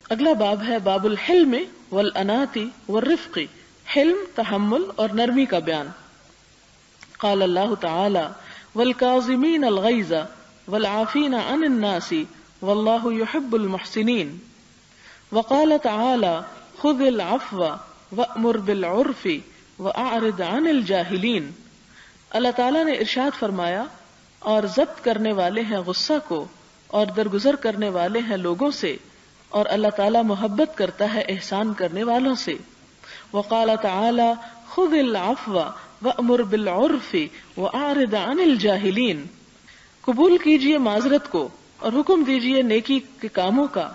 اگلا باب ہے باب الحلم والانات والرفق، حلم تحمل اور نرمی کا بیان۔ قال اللہ تعالی والکاظمین الغیظ والعافین عن الناس واللہ یحب المحسنین، وقال تعالی خذ العفو وأمر بالعرف واعرض عن الجاہلین۔ اللہ تعالیٰ نے ارشاد فرمایا، اور ضبط کرنے والے ہیں غصہ کو اور درگزر کرنے والے ہیں لوگوں سے، اور اللہ تعالیٰ محبت کرتا ہے احسان کرنے والوں سے۔ وقال تعالی خذ العفو وأمر بالعرف واعرض عن الجاہلین، قبول کیجئے معذرت کو اور حکم دیجئے نیکی کے کاموں کا،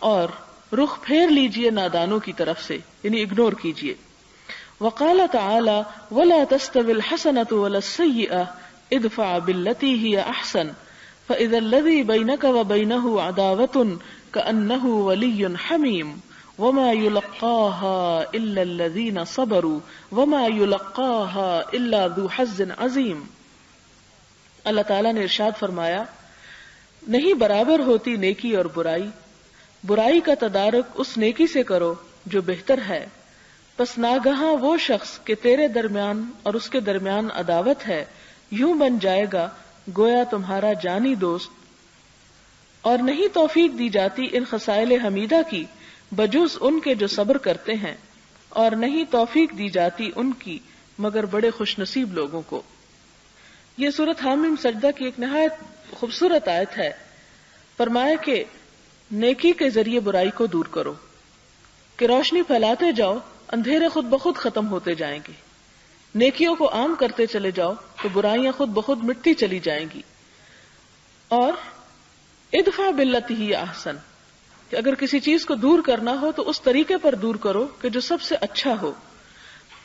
اور رخ پھیر لیجئے نادانوں کی طرف سے، یعنی اگنور کیجئے۔ وقال تعالی ولا تستوی الحسنۃ ولا السیئۃ ادفع بالتی ہی احسن فاذا الذی بینک وبینہ عداوۃ کأنہ ولی حمیم وما یلقاها الا الذین صبروا وما یلقاها الا ذو حظ عظیم۔ اللہ تعالیٰ نے ارشاد فرمایا، نہیں برابر ہوتی نیکی اور برائی، برائی کا تدارک اس نیکی سے کرو جو بہتر ہے، پس ناگہاں وہ شخص کہ تیرے درمیان اور اس کے درمیان عداوت ہے یوں بن جائے گا گویا تمہارا جانی دوست، اور نہیں توفیق دی جاتی ان خصائل حمیدہ کی بجز ان کے جو صبر کرتے ہیں، اور نہیں توفیق دی جاتی ان کی مگر بڑے خوش نصیب لوگوں کو۔ یہ سورۃ حامیم سجدہ کی ایک نہایت خوبصورت آیت ہے۔ فرمایا کہ نیکی کے ذریعے برائی کو دور کرو، کہ روشنی پھیلاتے جاؤ، اندھیرے خود بخود ختم ہوتے جائیں گے، نیکیوں کو عام کرتے چلے جاؤ تو برائیاں خود بخود مٹتی چلی جائیں گی۔ اور ادفع باللتی ہی احسن، کہ اگر کسی چیز کو دور کرنا ہو تو اس طریقے پر دور کرو کہ جو سب سے اچھا ہو۔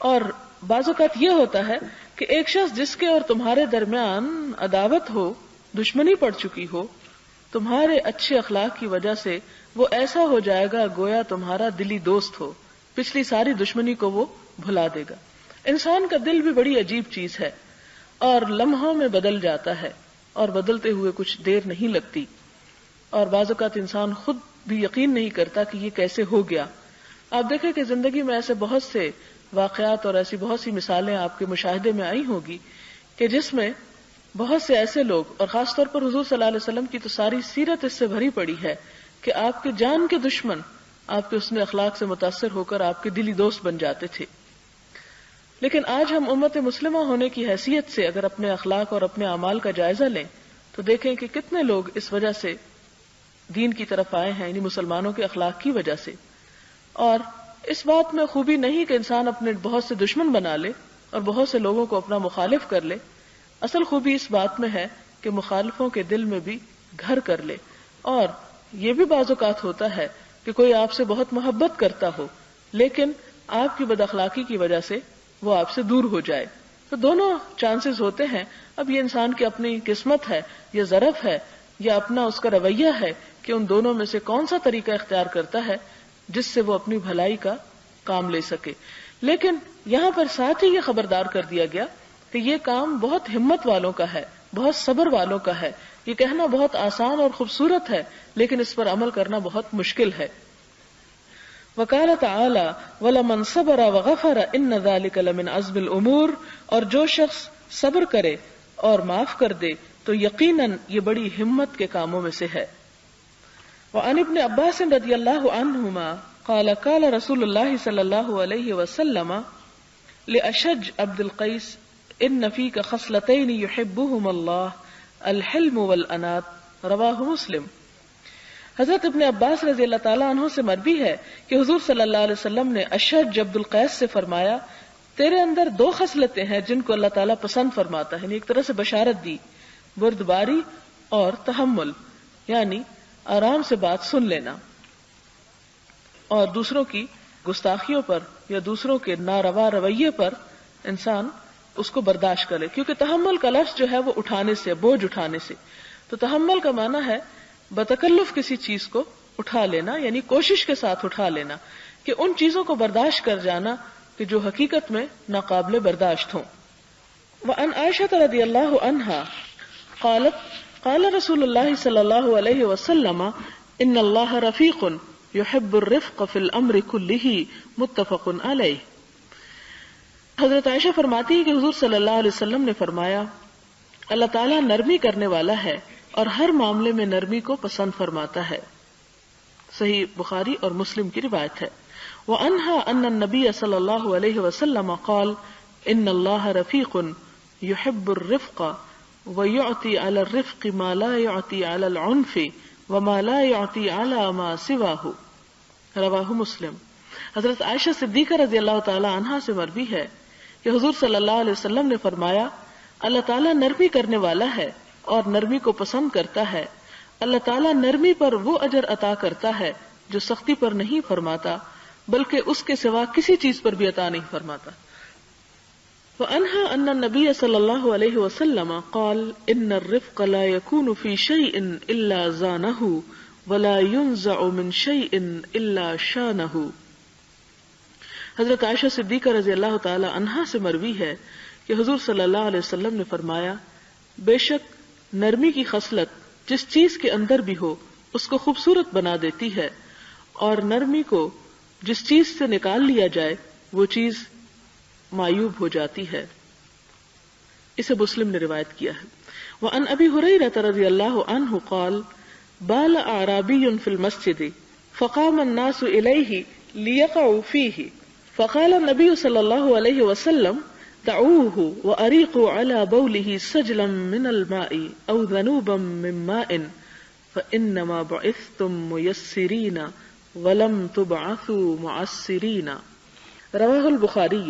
اور بعض اوقات یہ ہوتا ہے کہ ایک شخص جس کے اور تمہارے درمیان عداوت ہو، دشمنی پڑ چکی ہو، تمہارے اچھے اخلاق کی وجہ سے وہ ایسا ہو جائے گا گویا تمہارا دلی دوست ہو، پچھلی ساری دشمنی کو وہ بھلا دے گا۔ انسان کا دل بھی بڑی عجیب چیز ہے اور لمحوں میں بدل جاتا ہے، اور بدلتے ہوئے کچھ دیر نہیں لگتی، اور بعض اوقات انسان خود بھی یقین نہیں کرتا کہ یہ کیسے ہو گیا۔ آپ دیکھیں کہ زندگی میں ایسے بہت سے واقعات اور ایسی بہت سی مثالیں آپ کے مشاہدے میں آئی ہوگی کہ جس میں بہت سے ایسے لوگ، اور خاص طور پر حضور صلی اللہ علیہ وسلم کی تو ساری سیرت اس سے بھری پڑی ہے کہ آپ کے جان کے دشمن آپ کے حسن اخلاق سے متاثر ہو کر آپ کے دلی دوست بن جاتے تھے۔ لیکن آج ہم امت مسلمہ ہونے کی حیثیت سے اگر اپنے اخلاق اور اپنے اعمال کا جائزہ لیں تو دیکھیں کہ کتنے لوگ اس وجہ سے دین کی طرف آئے ہیں، یعنی مسلمانوں کے اخلاق کی وجہ سے۔ اور اس بات میں خوبی نہیں کہ انسان اپنے بہت سے دشمن بنا لے اور بہت سے لوگوں کو اپنا مخالف کر لے، اصل خوبی اس بات میں ہے کہ مخالفوں کے دل میں بھی گھر کر لے۔ اور یہ بھی بعض اوقات ہوتا ہے کہ کوئی آپ سے بہت محبت کرتا ہو لیکن آپ کی بد اخلاقی کی وجہ سے وہ آپ سے دور ہو جائے، تو دونوں چانسز ہوتے ہیں۔ اب یہ انسان کی اپنی قسمت ہے، یا ظرف ہے، یا اپنا اس کا رویہ ہے کہ ان دونوں میں سے کون سا طریقہ اختیار کرتا ہے جس سے وہ اپنی بھلائی کا کام لے سکے۔ لیکن یہاں پر ساتھ ہی یہ خبردار کر دیا گیا کہ یہ کام بہت ہمت والوں کا ہے، بہت صبر والوں کا ہے۔ یہ کہنا بہت آسان اور خوبصورت ہے لیکن اس پر عمل کرنا بہت مشکل ہے۔ وقال تعالی وَلَمَنْ صَبَرَ وَغَفَرَ إِنَّ ذَلِكَ لَمِنْ عَزْمِ الْأُمُورِ، اور جو شخص صبر کرے اور معاف کر دے تو یقیناً یہ بڑی ہمت کے کاموں میں سے ہے۔ وعن ابن عباس رضی اللہ عنہما قال قال رسول اللہ صلی اللہ علیہ وسلم لأشج عبد القیس ان فیک خصلتین یحبہم اللہ الحلم والانات، رواہ مسلم۔ حضرت ابن عباس رضی اللہ تعالیٰ عنہ سے مروی ہے کہ حضور صلی اللہ علیہ وسلم نے اشج عبد القیس سے فرمایا، تیرے اندر دو خصلتیں ہیں جن کو اللہ تعالیٰ پسند فرماتا ہے، یعنی ایک طرح سے بشارت دی، بردباری اور تحمل، یعنی آرام سے بات سن لینا اور دوسروں کی گستاخیوں پر یا دوسروں کے ناروا رویے پر انسان اس کو برداشت کرے، کیونکہ تحمل کا لفظ جو ہے وہ اٹھانے سے، بوجھ اٹھانے سے، تو تحمل کا معنی ہے بتکلف کسی چیز کو اٹھا لینا، یعنی کوشش کے ساتھ اٹھا لینا، کہ ان چیزوں کو برداشت کر جانا کہ جو حقیقت میں ناقابل برداشت ہوں۔ وعن عائشہ رضی اللہ عنہا قالت قال رسول اللہ صلی اللہ علیہ وسلم ان اللہ رفیق يحب الرفق في الامر كله متفق علیہ. حضرت عائشہ فرماتی ہے کہ حضور صلی اللہ علیہ وسلم نے فرمایا اللہ تعالیٰ نرمی کرنے والا ہے اور ہر معاملے میں نرمی کو پسند فرماتا ہے. صحیح بخاری اور مسلم کی روایت ہے. وعنها ان النبی صلی اللہ علیہ وسلم قال ان اللہ رفیق يحب الرفق ويعطي على الرفق ما لا يعطي على العنف وما لا يعطي على ما سواه. رواہ مسلم. حضرت عائشہ صدیقہ رضی اللہ تعالی عنہا سے مروی ہے کہ حضور صلی اللہ علیہ وسلم نے فرمایا اللہ تعالیٰ نرمی کرنے والا ہے اور نرمی کو پسند کرتا ہے. اللہ تعالیٰ نرمی پر وہ اجر عطا کرتا ہے جو سختی پر نہیں فرماتا بلکہ اس کے سوا کسی چیز پر بھی عطا نہیں فرماتا. وعنها ان النبي صلی اللہ علیہ وسلم قال ان الرفق لا يكون في شيء الا زانه ولا ينزع من شيء الا شانه. حضرت عائشہ صدیقہ رضی اللہ تعالی عنہا سے مروی ہے کہ حضور صلی اللہ علیہ وسلم نے فرمایا بے شک نرمی کی خصلت جس چیز کے اندر بھی ہو اس کو خوبصورت بنا دیتی ہے اور نرمی کو جس چیز سے نکال لیا جائے وہ چیز معیوب ہو جاتی ہے. اسے مسلم نے روایت کیا ہے. وعن ابی ہریرہ رضی اللہ عنہ قال بال اعرابی فی المسجد فقام الناس الیہ لیقعوا فیہ فقال النبی صلی اللہ علیہ وسلم دعوه وأريقوا على بوله سجلا من الماء أو ذنوبا من ماء فإنما بعثتم ميسرين ولم تبعثوا معسرين. رواہ البخاری.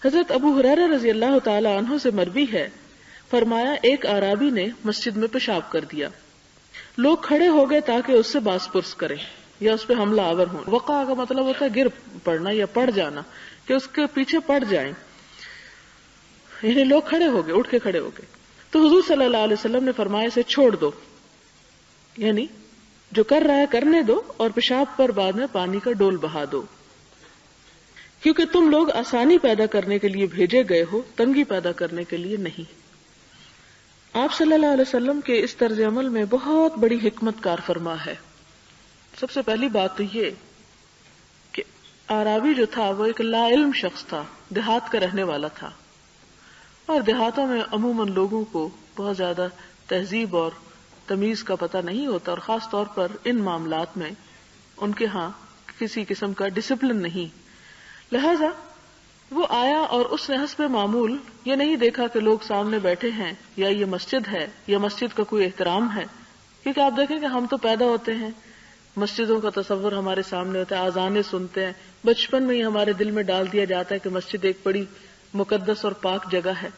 حضرت ابو ہریرہ رضی اللہ تعالی عنہ سے مروی ہے فرمایا ایک اعرابی نے مسجد میں پیشاب کر دیا. لوگ کھڑے ہو گئے تاکہ اس سے باس پرس کریں یا اس پہ حملہ آور ہوں. وقع کا مطلب ہوتا ہے گر پڑنا یا پڑ جانا, کہ اس کے پیچھے پڑ جائیں. یعنی لوگ کھڑے ہو گئے, اٹھ کے کھڑے ہو گئے. تو حضور صلی اللہ علیہ وسلم نے فرمایا اسے چھوڑ دو, یعنی جو کر رہا ہے کرنے دو اور پیشاب پر بعد میں پانی کا ڈول بہا دو, کیونکہ تم لوگ آسانی پیدا کرنے کے لیے بھیجے گئے ہو, تنگی پیدا کرنے کے لیے نہیں. آپ صلی اللہ علیہ وسلم کے اس طرز عمل میں بہت بڑی حکمت کار فرما ہے. سب سے پہلی بات تو یہ کہ اعرابی جو تھا وہ ایک لا علم شخص تھا, دیہات کا رہنے والا تھا, اور دیہاتوں میں عموماً لوگوں کو بہت زیادہ تہذیب اور تمیز کا پتہ نہیں ہوتا, اور خاص طور پر ان معاملات میں ان کے ہاں کسی قسم کا ڈسپلن نہیں. لہذا وہ آیا اور اس نے حسب معمول یہ نہیں دیکھا کہ لوگ سامنے بیٹھے ہیں یا یہ مسجد ہے یا مسجد کا کوئی احترام ہے, کیونکہ آپ دیکھیں کہ ہم تو پیدا ہوتے ہیں مسجدوں کا تصور ہمارے سامنے ہوتا ہے, آذانیں سنتے ہیں, بچپن میں ہی ہمارے دل میں ڈال دیا جاتا ہے کہ مسجد ایک بڑی مقدس اور پاک جگہ ہے.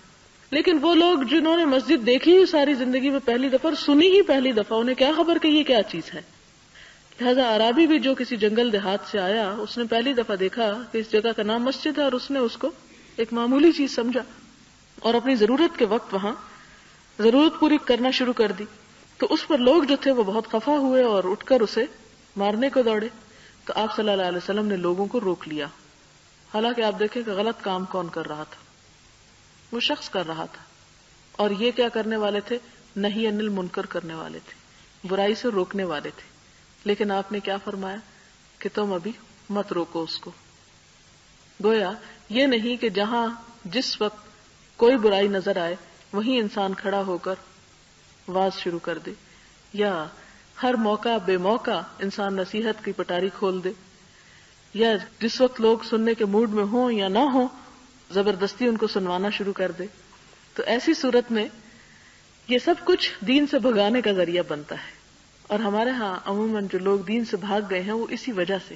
لیکن وہ لوگ جنہوں نے مسجد دیکھی ہی ساری زندگی میں پہلی دفعہ اور سنی ہی پہلی دفعہ, انہیں کیا خبر کہ یہ کیا چیز ہے. لہذا عربی بھی جو کسی جنگل دیہات سے آیا اس نے پہلی دفعہ دیکھا کہ اس جگہ کا نام مسجد ہے, اور اس نے اس کو ایک معمولی چیز سمجھا اور اپنی ضرورت کے وقت وہاں ضرورت پوری کرنا شروع کر دی. تو اس پر لوگ جو تھے وہ بہت خفا ہوئے اور اٹھ کر اسے مارنے کو دوڑے. تو آپ صلی اللہ علیہ وسلم نے لوگوں کو روک لیا. حالانکہ آپ دیکھیں کہ غلط کام کون کر رہا تھا, وہ شخص کر رہا تھا, اور یہ کیا کرنے والے تھے, نہی عن المنکر کرنے والے تھے, برائی سے روکنے والے تھے. لیکن آپ نے کیا فرمایا کہ تم ابھی مت روکو اس کو. گویا یہ نہیں کہ جہاں جس وقت کوئی برائی نظر آئے وہیں انسان کھڑا ہو کر واز شروع کر دے, یا ہر موقع بے موقع انسان نصیحت کی پٹاری کھول دے, یا جس وقت لوگ سننے کے موڈ میں ہوں یا نہ ہوں زبردستی ان کو سنوانا شروع کر دے. تو ایسی صورت میں یہ سب کچھ دین سے بھگانے کا ذریعہ بنتا ہے. اور ہمارے ہاں عموماً جو لوگ دین سے بھاگ گئے ہیں وہ اسی وجہ سے,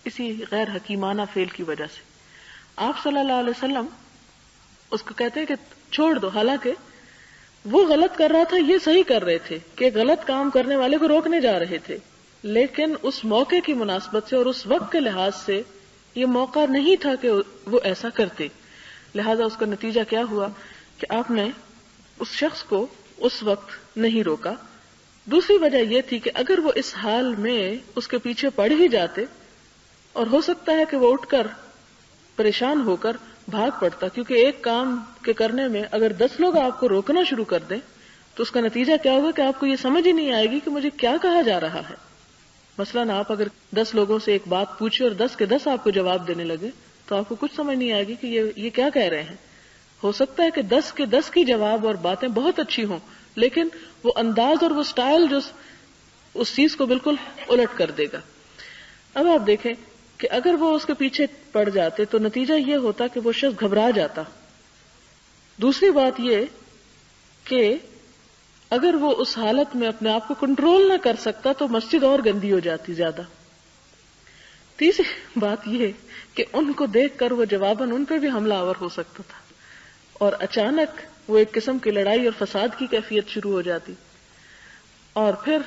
اسی غیر حکیمانہ فعل کی وجہ سے. آپ صلی اللہ علیہ وسلم اس کو کہتے ہیں کہ چھوڑ دو, حالانکہ وہ غلط کر رہا تھا, یہ صحیح کر رہے تھے کہ غلط کام کرنے والے کو روکنے جا رہے تھے, لیکن اس موقع کی مناسبت سے اور اس وقت کے لحاظ سے یہ موقع نہیں تھا کہ وہ ایسا کرتے. لہذا اس کا نتیجہ کیا ہوا کہ آپ نے اس شخص کو اس وقت نہیں روکا. دوسری وجہ یہ تھی کہ اگر وہ اس حال میں اس کے پیچھے پڑ ہی جاتے, اور ہو سکتا ہے کہ وہ اٹھ کر پریشان ہو کر بھاگ پڑتا, کیونکہ ایک کام کے کرنے میں اگر 10 لوگ آپ کو روکنا شروع کر دیں تو اس کا نتیجہ کیا ہوگا کہ آپ کو یہ سمجھ ہی نہیں آئے گی کہ مجھے کیا کہا جا رہا ہے. مثلاً آپ اگر 10 لوگوں سے ایک بات پوچھے اور 10 کے 10 آپ کو جواب دینے لگے تو آپ کو کچھ سمجھ نہیں آئے گی کہ یہ کیا کہہ رہے ہیں. ہو سکتا ہے کہ 10 کے 10 کی جواب اور باتیں بہت اچھی ہوں، لیکن وہ انداز اور وہ سٹائل جو اس چیز کو بالکل الٹ کر دے گا. اب آپ دیکھیں کہ اگر وہ اس کے پیچھے پڑ جاتے تو نتیجہ یہ ہوتا کہ وہ شخص گھبرا جاتا. دوسری بات یہ کہ اگر وہ اس حالت میں اپنے آپ کو کنٹرول نہ کر سکتا تو مسجد اور گندی ہو جاتی زیادہ. تیسری بات یہ کہ ان کو دیکھ کر وہ جواباً ان پہ بھی حملہ آور ہو سکتا تھا اور اچانک وہ ایک قسم کی لڑائی اور فساد کی کیفیت شروع ہو جاتی. اور پھر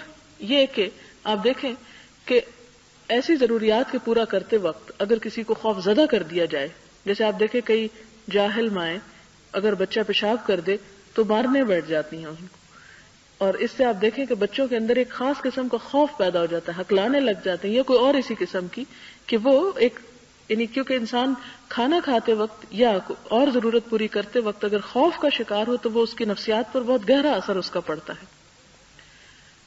یہ کہ آپ دیکھیں کہ ایسی ضروریات کے پورا کرتے وقت اگر کسی کو خوف زدہ کر دیا جائے، جیسے آپ دیکھیں کئی جاہل مائیں اگر بچہ پیشاب کر دے تو مارنے بیٹھ جاتی ہیں ان کو، اور اس سے آپ دیکھیں کہ بچوں کے اندر ایک خاص قسم کا خوف پیدا ہو جاتا ہے، ہکلانے لگ جاتے ہیں یا کوئی اور اسی قسم کی کہ وہ ایک یعنی کیونکہ انسان کھانا کھاتے وقت یا اور ضرورت پوری کرتے وقت اگر خوف کا شکار ہو تو وہ اس کی نفسیات پر بہت گہرا اثر اس کا پڑتا ہے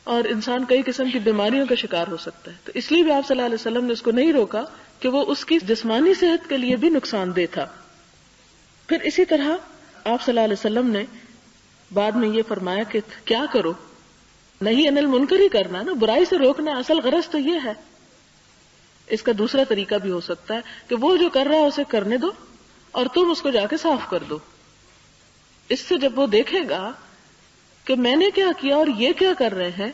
اور انسان کئی قسم کی بیماریوں کا شکار ہو سکتا ہے. تو اس لیے بھی آپ صلی اللہ علیہ وسلم نے اس کو نہیں روکا کہ وہ اس کی جسمانی صحت کے لیے بھی نقصان دہ تھا. پھر اسی طرح آپ صلی اللہ علیہ وسلم نے بعد میں یہ فرمایا کہ کیا کرو، نہیں انل منکر ہی کرنا نا، برائی سے روکنا اصل غرض تو یہ ہے. اس کا دوسرا طریقہ بھی ہو سکتا ہے کہ وہ جو کر رہا ہے اسے کرنے دو اور تم اس کو جا کے صاف کر دو. اس سے جب وہ دیکھے گا کہ میں نے کیا کیا اور یہ کیا کر رہے ہیں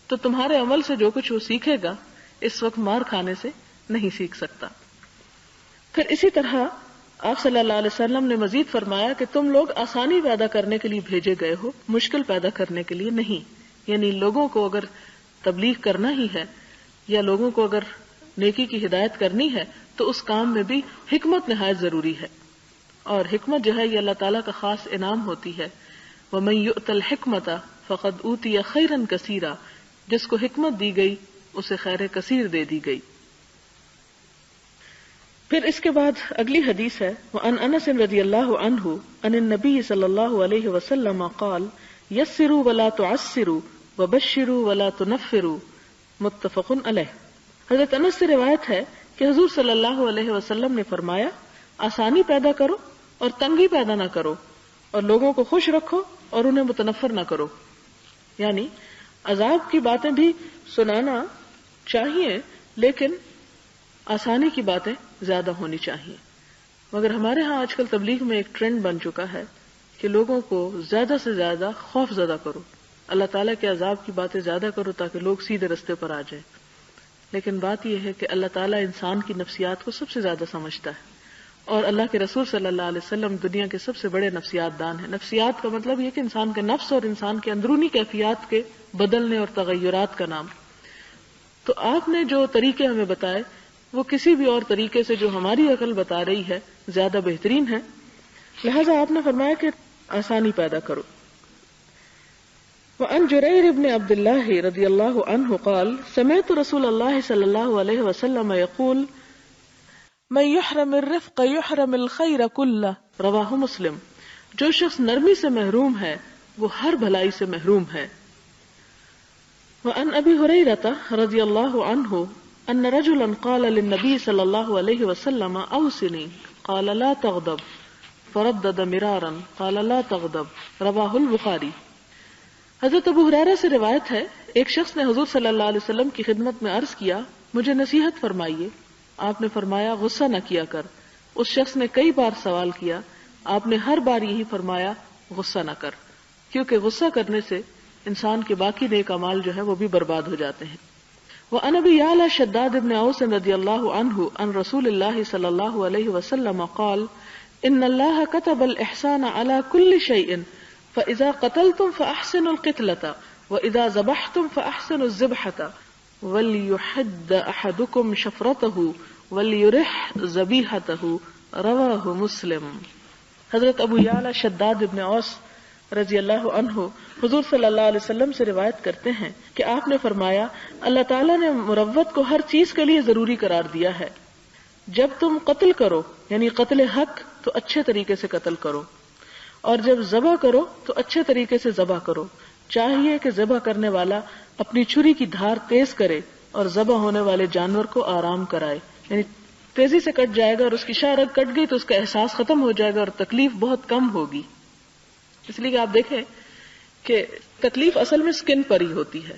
تو تمہارے عمل سے جو کچھ وہ سیکھے گا اس وقت مار کھانے سے نہیں سیکھ سکتا. پھر اسی طرح آپ صلی اللہ علیہ وسلم نے مزید فرمایا کہ تم لوگ آسانی پیدا کرنے کے لیے بھیجے گئے ہو، مشکل پیدا کرنے کے لیے نہیں. یعنی لوگوں کو اگر تبلیغ کرنا ہی ہے یا لوگوں کو اگر نیکی کی ہدایت کرنی ہے تو اس کام میں بھی حکمت نہایت ضروری ہے، اور حکمت جو ہے یہ اللہ تعالیٰ کا خاص انعام ہوتی ہے. وَمَن يُؤْتَ الْحِكْمَةَ فَقَدْ أُوتِيَ خَيْرًا كَثِيرًا، جس کو حکمت دی گئی اسے خیر کثیر دے دی گئی. پھر اس کے بعد اگلی حدیث ہے وعن انس رضی اللہ عنہ عن النبی صلی اللہ علیہ وسلم قال یسروا ولا تعسروا وبشروا ولا تنفروا، متفق علیہ. حضرت انس سے روایت ہے کہ حضور صلی اللہ علیہ وسلم نے فرمایا آسانی پیدا کرو اور تنگی پیدا نہ کرو، اور لوگوں کو خوش رکھو اور انہیں متنفر نہ کرو. یعنی عذاب کی باتیں بھی سنانا چاہیے لیکن آسانی کی باتیں زیادہ ہونی چاہیے. مگر ہمارے ہاں آج کل تبلیغ میں ایک ٹرینڈ بن چکا ہے کہ لوگوں کو زیادہ سے زیادہ خوف زدہ کرو، اللہ تعالیٰ کے عذاب کی باتیں زیادہ کرو تاکہ لوگ سیدھے رستے پر آ جائیں. لیکن بات یہ ہے کہ اللہ تعالیٰ انسان کی نفسیات کو سب سے زیادہ سمجھتا ہے، اور اللہ کے رسول صلی اللہ علیہ وسلم دنیا کے سب سے بڑے نفسیات دان ہیں. نفسیات کا مطلب یہ کہ انسان کے نفس اور انسان کے اندرونی کیفیات کے بدلنے اور تغیرات کا نام. تو آپ نے جو طریقے ہمیں بتائے وہ کسی بھی اور طریقے سے جو ہماری عقل بتا رہی ہے زیادہ بہترین ہے، لہذا آپ نے فرمایا کہ آسانی پیدا کرو. وعن جرير بن عبد الله رضي الله عنه قال سمعت رسول الله صلى الله عليه وسلم يقول من يحرم الرفق يحرم الخير كله، رواه مسلم. جو شخص نرمی سے محروم ہے وہ ہر بھلائی سے محروم ہے. وعن ابي هريرة رضي الله عنه ان رجلا قال للنبي صلى الله عليه وسلم اوصني قال لا تغضب فردد مرارا قال لا تغضب، رواه البخاری. حضرت ابو ہریرہ سے روایت ہے ایک شخص نے حضور صلی اللہ علیہ وسلم کی خدمت میں عرض کیا مجھے نصیحت فرمائیے. آپ نے فرمایا غصہ نہ کیا کر. اس شخص نے کئی بار سوال کیا، آپ نے ہر بار یہی فرمایا غصہ نہ کر، کیونکہ غصہ کرنے سے انسان کے باقی نیک اعمال جو ہے وہ بھی برباد ہو جاتے ہیں. وعن ابي يعلى شداد بن اوس رضي الله عنه عن رسول الله صلى الله عليه وسلم قال ان الله كتب الاحسان على كل شيء فاذا قتلتم فاحسنوا القتلة واذا ذبحتم فاحسنوا الذبحة وليحد احدكم شفرته وليرح ذبيحته، رواه مسلم. حضرت ابو یعلا شداد ابن اوس رضی اللہ عنہ حضور صلی اللہ علیہ وسلم سے روایت کرتے ہیں کہ آپ نے فرمایا اللہ تعالیٰ نے مروت کو ہر چیز کے لیے ضروری قرار دیا ہے. جب تم قتل کرو یعنی قتل حق تو اچھے طریقے سے قتل کرو، اور جب ذبح کرو تو اچھے طریقے سے ذبح کرو. چاہیے کہ ذبح کرنے والا اپنی چھری کی دھار تیز کرے اور ذبح ہونے والے جانور کو آرام کرائے. یعنی تیزی سے کٹ جائے گا اور اس کی شاہ رگ کٹ گئی تو اس کا احساس ختم ہو جائے گا اور تکلیف بہت کم ہوگی. اس لیے کہ آپ دیکھیں کہ تکلیف اصل میں سکن پر ہی ہوتی ہے.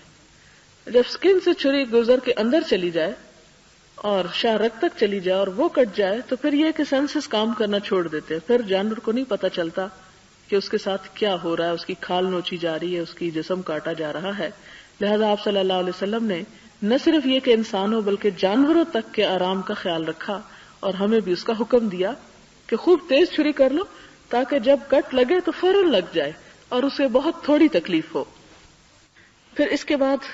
جب سکن سے چھری گزر کے اندر چلی جائے اور شاہ رگ تک چلی جائے اور وہ کٹ جائے تو پھر یہ کہ سینسز کام کرنا چھوڑ دیتے ہیں. پھر جانور کو نہیں پتا چلتا کہ اس کے ساتھ کیا ہو رہا ہے، اس کی کھال نوچی جا رہی ہے، اس کی جسم کاٹا جا رہا ہے. لہذا آپ صلی اللہ علیہ وسلم نے نہ صرف یہ کہ انسانوں بلکہ جانوروں تک کے آرام کا خیال رکھا اور ہمیں بھی اس کا حکم دیا کہ خوب تیز چھری کر لو تاکہ جب کٹ لگے تو فوراً لگ جائے اور اسے بہت تھوڑی تکلیف ہو. پھر اس کے بعد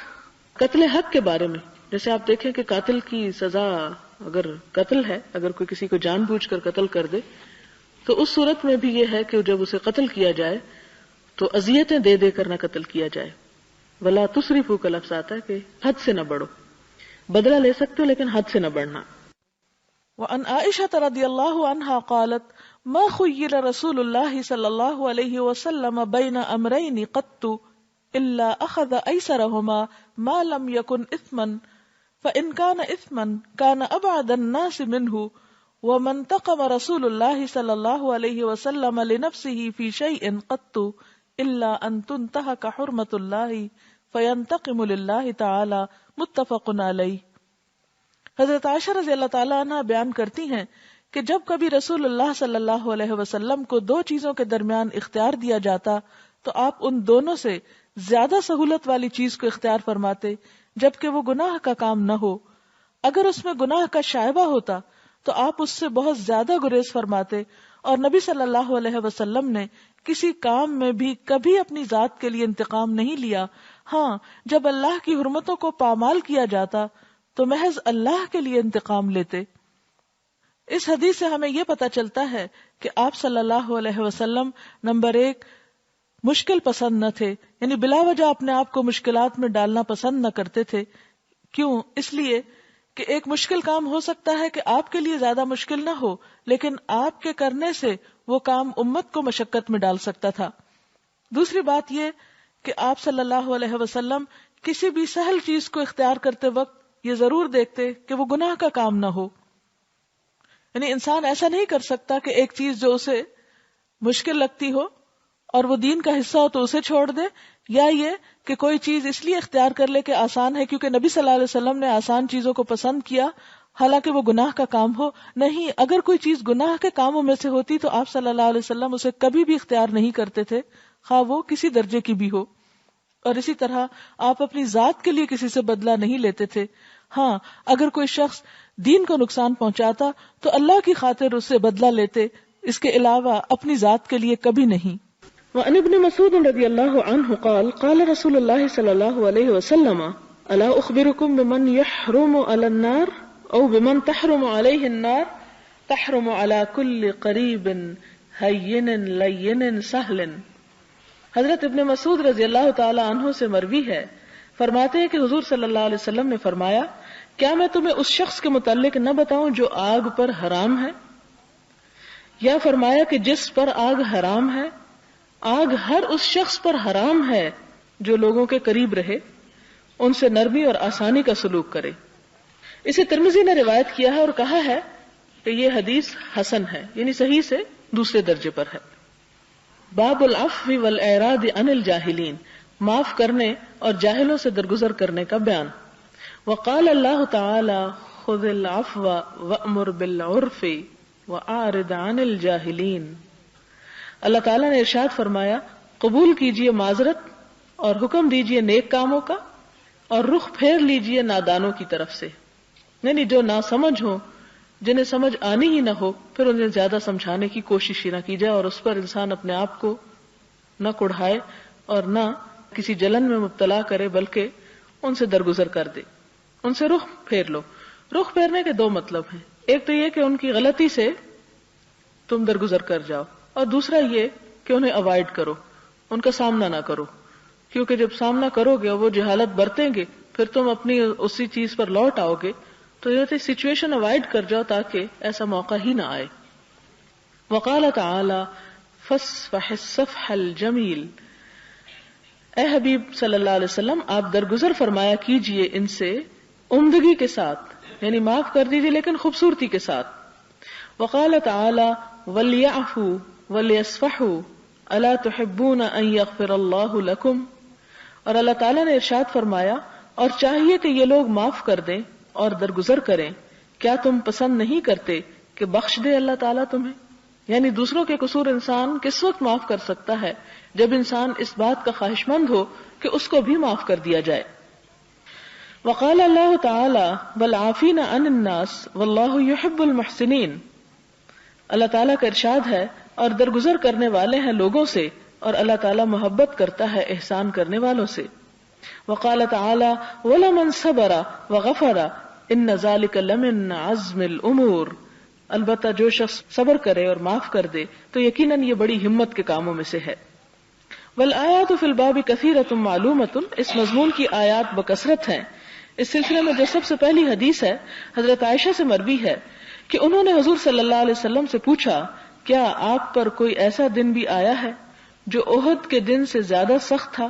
قتل حق کے بارے میں، جیسے آپ دیکھیں کہ قاتل کی سزا اگر قتل ہے، اگر کوئی کسی کو جان بوجھ کر قتل کر دے تو اس صورت میں بھی یہ ہے کہ جب اسے قتل کیا جائے تو اذیتیں دے دے کر نہ قتل کیا جائے. ولا تسرفوا کا لفظ آتا ہے کہ حد سے نہ بڑھو. بدلہ لے سکتے ہو لیکن حد سے نہ بڑھنا. وعن عائشة رضی اللہ عنہا قالت ما خیر رسول اللہ صلی اللہ علیہ وسلم بین امرین قط الا اخذ ایسرہما ما لم یکن اثما فان کان اثما کان ابعد الناس منہ ومن تقم رسول اللہ صلی اللہ علیہ وسلم لنفسه في شيء قط الا ان تنتهك حرمت اللہ فینتقم للہ تعالی. متفق علیہ. حضرت عائشہ رضی اللہ تعالیٰ عنہ بیان کرتی ہیں کہ جب کبھی رسول اللہ صلی اللہ علیہ وسلم کو دو چیزوں کے درمیان اختیار دیا جاتا تو آپ ان دونوں سے زیادہ سہولت والی چیز کو اختیار فرماتے جبکہ وہ گناہ کا کام نہ ہو. اگر اس میں گناہ کا شائبہ ہوتا تو آپ اس سے بہت زیادہ گریز فرماتے. اور نبی صلی اللہ علیہ وسلم نے کسی کام میں بھی کبھی اپنی ذات کے لیے انتقام نہیں لیا. ہاں، جب اللہ کی حرمتوں کو پامال کیا جاتا تو محض اللہ کے لیے انتقام لیتے. اس حدیث سے ہمیں یہ پتہ چلتا ہے کہ آپ صلی اللہ علیہ وسلم نمبر 1 مشکل پسند نہ تھے، یعنی بلا وجہ اپنے آپ کو مشکلات میں ڈالنا پسند نہ کرتے تھے. کیوں؟ اس لیے کہ ایک مشکل کام ہو سکتا ہے کہ آپ کے لیے زیادہ مشکل نہ ہو لیکن آپ کے کرنے سے وہ کام امت کو مشقت میں ڈال سکتا تھا. دوسری بات یہ کہ آپ صلی اللہ علیہ وسلم کسی بھی سہل چیز کو اختیار کرتے وقت یہ ضرور دیکھتے کہ وہ گناہ کا کام نہ ہو. یعنی انسان ایسا نہیں کر سکتا کہ ایک چیز جو اسے مشکل لگتی ہو اور وہ دین کا حصہ ہو تو اسے چھوڑ دے، یا یہ کہ کوئی چیز اس لیے اختیار کر لے کہ آسان ہے کیونکہ نبی صلی اللہ علیہ وسلم نے آسان چیزوں کو پسند کیا حالانکہ وہ گناہ کا کام ہو. نہیں، اگر کوئی چیز گناہ کے کاموں میں سے ہوتی تو آپ صلی اللہ علیہ وسلم اسے کبھی بھی اختیار نہیں کرتے تھے، خواہ وہ کسی درجے کی بھی ہو. اور اسی طرح آپ اپنی ذات کے لیے کسی سے بدلہ نہیں لیتے تھے. ہاں، اگر کوئی شخص دین کو نقصان پہنچاتا تو اللہ کی خاطر اس سے بدلہ لیتے، اس کے علاوہ اپنی ذات کے لیے کبھی نہیں. وعن ابن مسعود رضی اللہ عنہ قال قال رسول اللہ صلی اللہ علیہ وسلم الا اخبرکم بمن یحرم علی النار او بمن تحرم علیہ النار تحرم علی کل قریب ہین لین سہل. حضرت ابن مسعود رضی اللہ تعالی عنہ سے مروی ہے، فرماتے ہیں کہ حضور صلی اللہ علیہ وسلم نے فرمایا کیا میں تمہیں اس شخص کے متعلق نہ بتاؤں جو آگ پر حرام ہے؟ یا فرمایا کہ جس پر آگ حرام ہے. آگ ہر اس شخص پر حرام ہے جو لوگوں کے قریب رہے، ان سے نرمی اور آسانی کا سلوک کرے. اسے ترمذی نے روایت کیا ہے اور کہا ہے کہ یہ حدیث حسن ہے، یعنی صحیح سے دوسرے درجے پر ہے. باب العفو والاعراض عن الجاہلین، معاف کرنے اور جاہلوں سے درگزر کرنے کا بیان. وقال اللہ تعالی خذ العفو وامر بالعرف واعرض عن الجاہلین. اللہ تعالیٰ نے ارشاد فرمایا قبول کیجئے معذرت اور حکم دیجئے نیک کاموں کا اور رخ پھیر لیجئے نادانوں کی طرف سے. یعنی جو ناسمجھ ہو، جنہیں سمجھ آنی ہی نہ ہو، پھر انہیں زیادہ سمجھانے کی کوشش ہی نہ کی جائے اور اس پر انسان اپنے آپ کو نہ کڑھائے اور نہ کسی جلن میں مبتلا کرے بلکہ ان سے درگزر کر دے، ان سے رخ پھیر لو. رخ پھیرنے کے دو مطلب ہیں، ایک تو یہ کہ ان کی غلطی سے تم درگزر کر جاؤ اور دوسرا یہ کہ انہیں اوائڈ کرو، ان کا سامنا نہ کرو، کیونکہ جب سامنا کرو گے اور وہ جہالت برتیں گے پھر تم اپنی اسی چیز پر لوٹ آؤ گے، تو یہ سچویشن اوائڈ کر جاؤ تاکہ ایسا موقع ہی نہ آئے. وقال تعالی فاصفح الصفح الجمیل. اے حبیب صلی اللہ علیہ وسلم آپ درگزر فرمایا کیجئے ان سے عمدگی کے ساتھ، یعنی معاف کر دیجیے لیکن خوبصورتی کے ساتھ. وقال تعالی وَلْيَعْفُوا وَلْيَصْفَحُوا أَلَا تُحِبُّونَ أَن يَغْفِرَ اللَّهُ لَكُمْ. اور اللہ تعالیٰ نے ارشاد فرمایا اور چاہیے کہ یہ لوگ معاف کر دیں اور درگزر کریں، کیا تم پسند نہیں کرتے کہ بخش دے اللہ تعالیٰ تمہیں؟ یعنی دوسروں کے قصور انسان کس وقت معاف کر سکتا ہے؟ جب انسان اس بات کا خواہش مند ہو کہ اس کو بھی معاف کر دیا جائے. وقال اللہ تعالی والعافین عن الناس واللہ یحب المحسنین. اللہ تعالیٰ کا ارشاد ہے اور درگزر کرنے والے ہیں لوگوں سے، اور اللہ تعالیٰ محبت کرتا ہے احسان کرنے والوں سے. وقال تعالی ولمن صبر وغفر ان ذلک لمن عزم الامور. البتہ جو شخص صبر کرے اور معاف کر دے تو یقیناً یہ بڑی ہمت کے کاموں میں سے ہے. والآیات فی الباب کثیرۃ معلومۃ. اس مضمون کی آیات بکثرت ہیں. اس سلسلے میں جو سب سے پہلی حدیث ہے حضرت عائشہ سے مروی ہے کہ انہوں نے حضور صلی اللہ علیہ وسلم سے پوچھا کیا آپ پر کوئی ایسا دن بھی آیا ہے جو احد کے دن سے زیادہ سخت تھا؟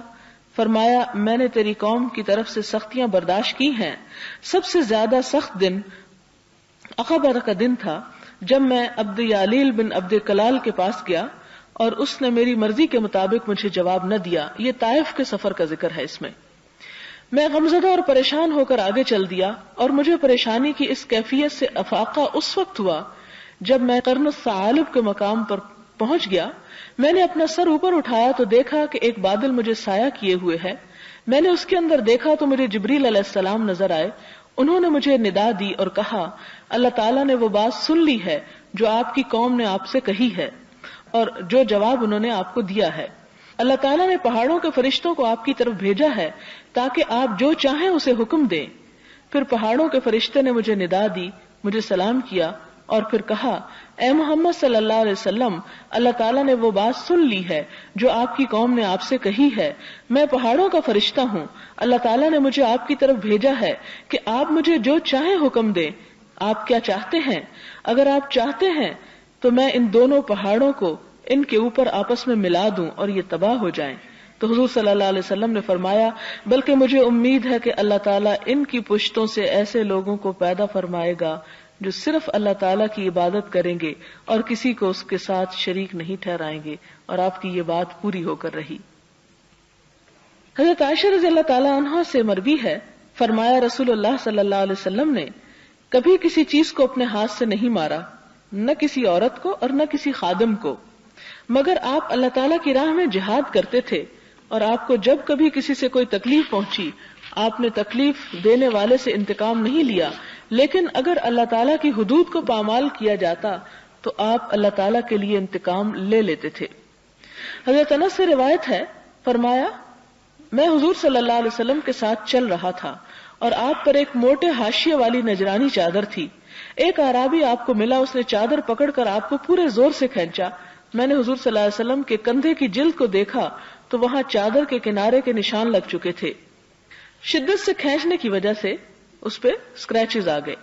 فرمایا میں نے تیری قوم کی طرف سے سختیاں برداشت کی ہیں. سب سے زیادہ سخت دن عقبہ کا دن تھا جب میں عبد یالیل بن عبد کلال کے پاس گیا اور اس نے میری مرضی کے مطابق مجھے جواب نہ دیا. یہ طائف کے سفر کا ذکر ہے. اس میں غمزدہ اور پریشان ہو کر آگے چل دیا اور مجھے پریشانی کی اس کیفیت سے افاقہ اس وقت ہوا جب میں قرن الثعالب کے مقام پر پہنچ گیا. میں نے اپنا سر اوپر اٹھایا تو دیکھا کہ ایک بادل مجھے سایہ کیے ہوئے ہے. میں نے اس کے اندر دیکھا تو مجھے جبریل علیہ السلام نظر آئے. انہوں نے مجھے ندا دی اور کہا اللہ تعالیٰ نے وہ بات سن لی ہے جو آپ کی قوم نے آپ سے کہی ہے اور جو جواب انہوں نے آپ کو دیا ہے. اللہ تعالیٰ نے پہاڑوں کے فرشتوں کو آپ کی طرف بھیجا ہے تاکہ آپ جو چاہیں اسے حکم دیں. پھر پہاڑوں کے فرشتے نے مجھے ندا دی، مجھے سلام کیا اور پھر کہا اے محمد صلی اللہ علیہ وسلم اللہ تعالیٰ نے وہ بات سن لی ہے جو آپ کی قوم نے آپ سے کہی ہے. میں پہاڑوں کا فرشتہ ہوں. اللہ تعالیٰ نے مجھے آپ کی طرف بھیجا ہے کہ آپ مجھے جو چاہیں حکم دیں. آپ کیا چاہتے ہیں؟ اگر آپ چاہتے ہیں تو میں ان دونوں پہاڑوں کو ان کے اوپر آپس میں ملا دوں اور یہ تباہ ہو جائیں. تو حضور صلی اللہ علیہ وسلم نے فرمایا بلکہ مجھے امید ہے کہ اللہ تعالیٰ ان کی پشتوں سے ایسے لوگوں کو پیدا فرمائے گا جو صرف اللہ تعالیٰ کی عبادت کریں گے اور کسی کو اس کے ساتھ شریک نہیں ٹھہرائیں گے. اور آپ کی یہ بات پوری ہو کر رہی. حضرت عائشہ رضی اللہ تعالیٰ عنہ سے مروی ہے فرمایا رسول اللہ صلی اللہ علیہ وسلم نے کبھی کسی چیز کو اپنے ہاتھ سے نہیں مارا، نہ کسی عورت کو اور نہ کسی خادم کو، مگر آپ اللہ تعالیٰ کی راہ میں جہاد کرتے تھے اور آپ کو جب کبھی کسی سے کوئی تکلیف پہنچی آپ نے تکلیف دینے والے سے انتقام نہیں لیا، لیکن اگر اللہ تعالیٰ کی حدود کو پامال کیا جاتا تو آپ اللہ تعالیٰ کے لیے انتقام لے لیتے تھے. حضرت انس سے روایت ہے فرمایا میں حضور صلی اللہ علیہ وسلم کے ساتھ چل رہا تھا اور آپ پر ایک موٹے حاشیے والی نجرانی چادر تھی. ایک اعرابی آپ کو ملا، اس نے چادر پکڑ کر آپ کو پورے زور سے کھینچا. میں نے حضور صلی اللہ علیہ وسلم کے کندھے کی جلد کو دیکھا تو وہاں چادر کے کنارے کے نشان لگ چکے تھے. شدت سے کھینچنے کی وجہ سے اس پہ اسکریچز آ گئے.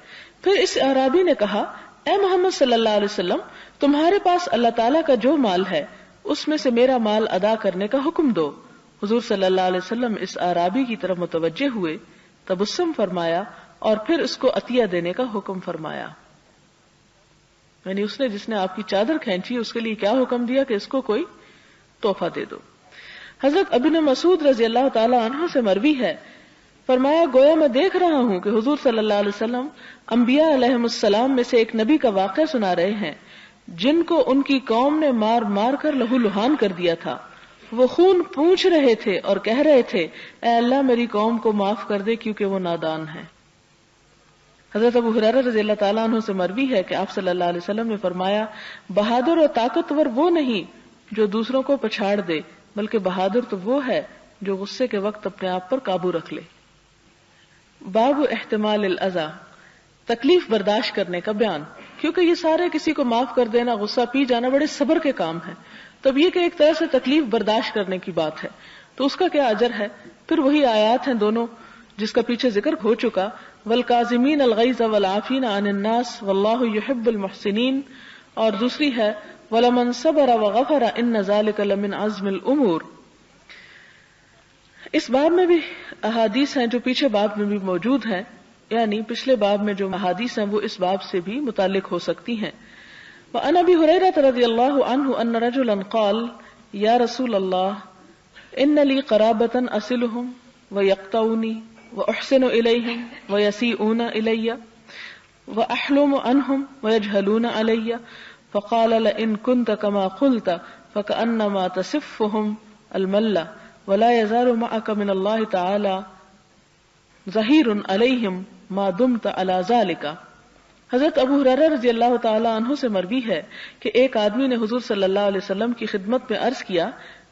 پھر اس اعرابی نے کہا اے محمد صلی اللہ علیہ وسلم تمہارے پاس اللہ تعالیٰ کا جو مال ہے اس میں سے میرا مال ادا کرنے کا حکم دو. حضور صلی اللہ علیہ وسلم اس اعرابی کی طرف متوجہ ہوئے، تبسم فرمایا اور پھر اس کو عطیہ دینے کا حکم فرمایا. یعنی اس نے جس نے آپ کی چادر کھینچی اس کے لیے کیا حکم دیا کہ اس کو کوئی تحفہ دے دو. حضرت ابن مسعود رضی اللہ تعالی عنہ سے مروی ہے فرمایا گویا میں دیکھ رہا ہوں کہ حضور صلی اللہ علیہ وسلم انبیاء علیہم السلام میں سے ایک نبی کا واقعہ سنا رہے ہیں جن کو ان کی قوم نے مار مار کر لہو لہان کر دیا تھا. وہ خون پونچھ رہے تھے اور کہہ رہے تھے اے اللہ میری قوم کو معاف کر دے کیونکہ وہ نادان ہے. حضرت ابو ہریرہ رضی اللہ تعالیٰ عنہ سے مروی ہے کہ آپ صلی اللہ علیہ وسلم نے فرمایا بہادر اور طاقتور وہ نہیں جو دوسروں کو پچھاڑ دے، بلکہ بہادر تو وہ ہے جو غصے کے وقت اپنے آپ پر قابو رکھ لے. باب احتمال الاذى، تکلیف برداشت کرنے کا بیان. کیونکہ یہ سارے کسی کو معاف کر دینا، غصہ پی جانا بڑے صبر کے کام ہیں، تب یہ کہ ایک طرح سے تکلیف برداشت کرنے کی بات ہے تو اس کا کیا اجر ہے. پھر وہی آیات ہیں دونوں جس کا پیچھے ذکر ہو چکا، والکاظمین الغیظ والعافین عن الناس واللہ یحب المحسنین، اور دوسری ہے ولمن صبر وغفر ان ذلک لمن عزم الامور. اس باب میں بھی احادیث ہیں جو پیچھے باب میں بھی موجود ہیں. یعنی پچھلے باب میں جو احادیث ہیں وہ اس باب سے بھی متعلق ہو سکتی ہیں. وعن ابی ہریرہ رضی اللہ عنہ ان رجلا قال یا رسول اللہ ان لی قرابۃ اصلهم ویقطعونی واحسن الیہم ویسیئون الی واحلم عنہم ویجہلون علی فقال لئن كنت كما قلت فكأنما تصفهم الملة ولا يزال معك من الله تعالى ظهير عليهم ما دمت على ذلك. حضرت ابو ہریرہ رضی اللہ تعالی عنہ سے مروی ہے کہ ایک آدمی نے حضور صلی اللہ علیہ وسلم کی خدمت میں عرض کیا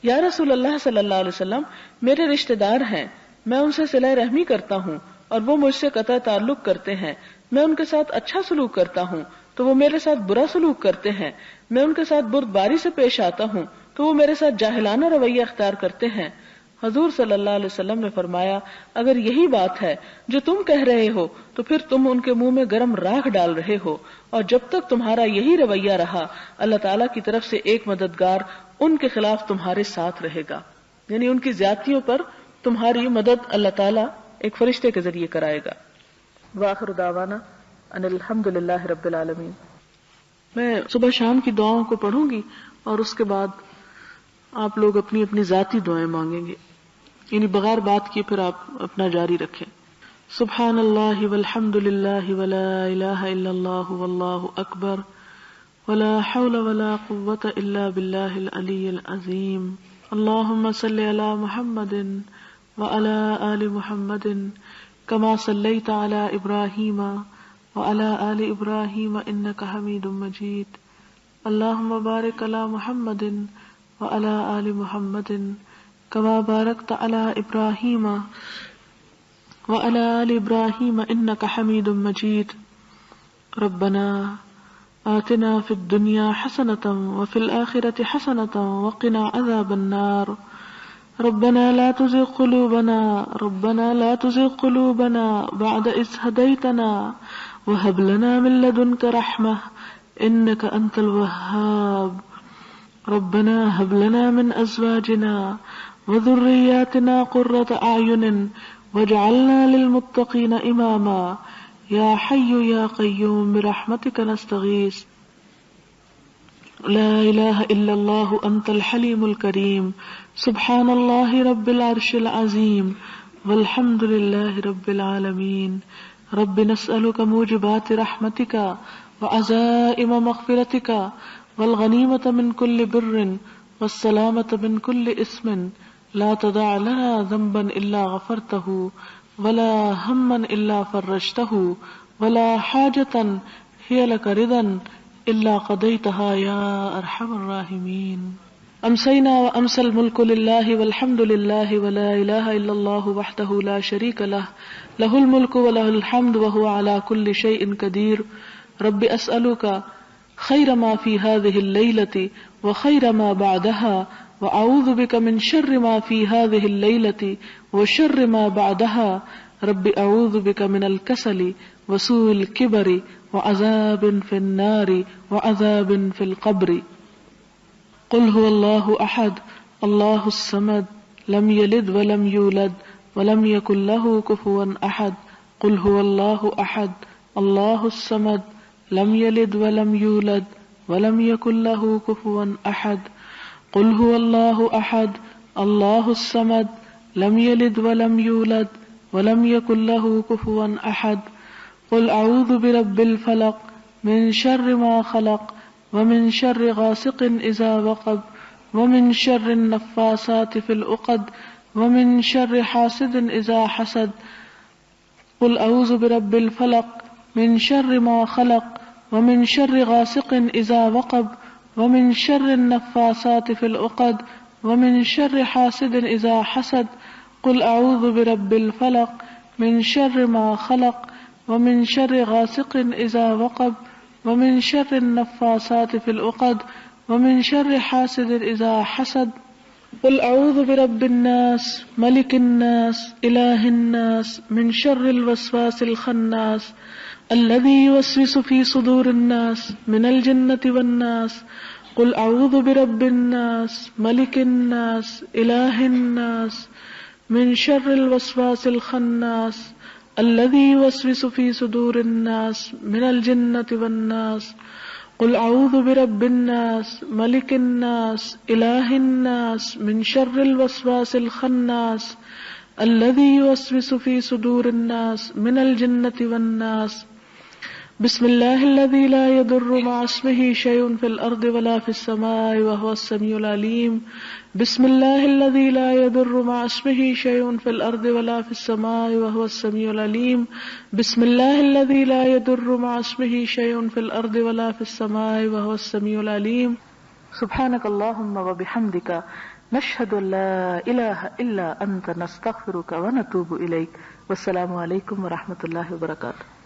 یا رسول اللہ صلی اللہ علیہ وسلم میرے رشتہ دار ہیں، میں ان سے صلہ رحمی کرتا ہوں اور وہ مجھ سے قطع تعلق کرتے ہیں، میں ان کے ساتھ اچھا سلوک کرتا ہوں تو وہ میرے ساتھ برا سلوک کرتے ہیں، میں ان کے ساتھ بردباری سے پیش آتا ہوں تو وہ میرے ساتھ جاہلانہ رویہ اختیار کرتے ہیں. حضور صلی اللہ علیہ وسلم نے فرمایا اگر یہی بات ہے جو تم کہہ رہے ہو تو پھر تم ان کے منہ میں گرم راکھ ڈال رہے ہو، اور جب تک تمہارا یہی رویہ رہا اللہ تعالیٰ کی طرف سے ایک مددگار ان کے خلاف تمہارے ساتھ رہے گا، یعنی ان کی زیادتیوں پر تمہاری مدد اللہ تعالیٰ ایک فرشتے کے ذریعے کرائے گا. وآخر دعوانا ان الحمدللہ رب العالمین. میں صبح شام کی دعاؤں کو پڑھوں گی اور اس کے بعد آپ لوگ اپنی اپنی ذاتی دعائیں مانگیں گے، یعنی بغیر بات کیے پھر آپ اپنا جاری رکھیں. سبحان اللہ والحمد للہ ولا الہ الا اللہ واللہ اکبر ولا حول ولا قوة الا باللہ العلی العظیم. اللہم صلی علی محمد وعلی آل محمد کما صلیت علی ابراہیم وعلی آل ابراہیم انک حمید مجید. اللہم بارک علی محمد وعلی آل محمد کما بارکت علی ابراہیم وعلی آل ابراہیم انک حمید مجید. ربنا آتنا فی الدنیا حسنۃ وفی الآخرۃ حسنۃ وقنا عذاب النار. ربنا لا تزغ قلوبنا بعد إذ هديتنا وهب لنا من لدنك رحمة إنك أنت الوهاب. ربنا هب لنا من أزواجنا وذرياتنا قرة أعين واجعلنا للمتقين إماما. يا حي يا قيوم برحمتك نستغيث. لا إله إلا الله أنت الحليم الكريم. سبحان الله رب العرش العظيم والحمد لله رب العالمين. رب نسألك موجبات رحمتك وعزائم مغفرتك والغنيمة من كل بر والسلامة من كل اسم. لا تدع لنا ذنبا إلا غفرته ولا هما إلا فرجته ولا حاجة هي لك رضا إلا قضيتها يا أرحم الراحمين. أمسينا وأمسى الملك لله والحمد لله ولا إله إلا الله وحده لا شريك له له الملك وله الحمد وهو على كل شيء قدير. رب أسألك خير ما في هذه الليلة وخير ما بعدها وأعوذ بك من شر ما في هذه الليلة وشر ما بعدها. رب أعوذ بك من الكسل وسوء الكبر وعذاب في النار وعذاب في القبر. قل هو الله أحد الله الصمد لم يلد ولم يولد ولم يكن له كفوا أحد. قل هو الله أحد الله الصمد لم يلد ولم يولد ولم يكن له كفوا أحد. قل هو الله أحد الله الصمد لم يلد ولم يولد ولم يكن له كفوا أحد. قل أعوذ برب الفلق من شر ما خلق ومن شر غاسق إذا وقب ومن شر النفاثات في العقد ومن شر حاسد إذا حسد. قل أعوذ برب الفلق من شر ما خلق ومن شر غاسق إذا وقب ومن شر النفاثات في العقد ومن شر حاسد إذا حسد. قل أعوذ برب الفلق من شر ما خلق ومن شر غاسق إذا وقب ومن شر النفاثات في العقد ومن شر حاسد إذا حسد. قل أعوذ برب الناس ملك الناس إله الناس من شر الوسواس الخناس الذي يوسوس في صدور الناس من الجنة والناس. قل أعوذ برب الناس ملك الناس إله الناس من شر الوسواس الخناس الذي يوسوس في صدور الناس من الجنة والناس قل اعوذ برب الناس ملك الناس اله الناس من شر الوسواس الخناس الذي يوسوس في صدور الناس من الجنة والناس بسم الله الذي لا يضر مع اسمه شيء في الأرض ولا في السماء وهو السميع العليم بسم الله الذي لا يضر مع اسمه شيء في الأرض ولا في السماء وهو السميع العليم بسم الله الذي لا يضر مع اسمه شيء في الأرض ولا في السماء وهو السميع العليم سبحانك اللهم وبحمدك نشهد أن لا إله إلا أنت نستغفرك ونتوب إليك والسلام عليكم ورحمة الله وبركاته.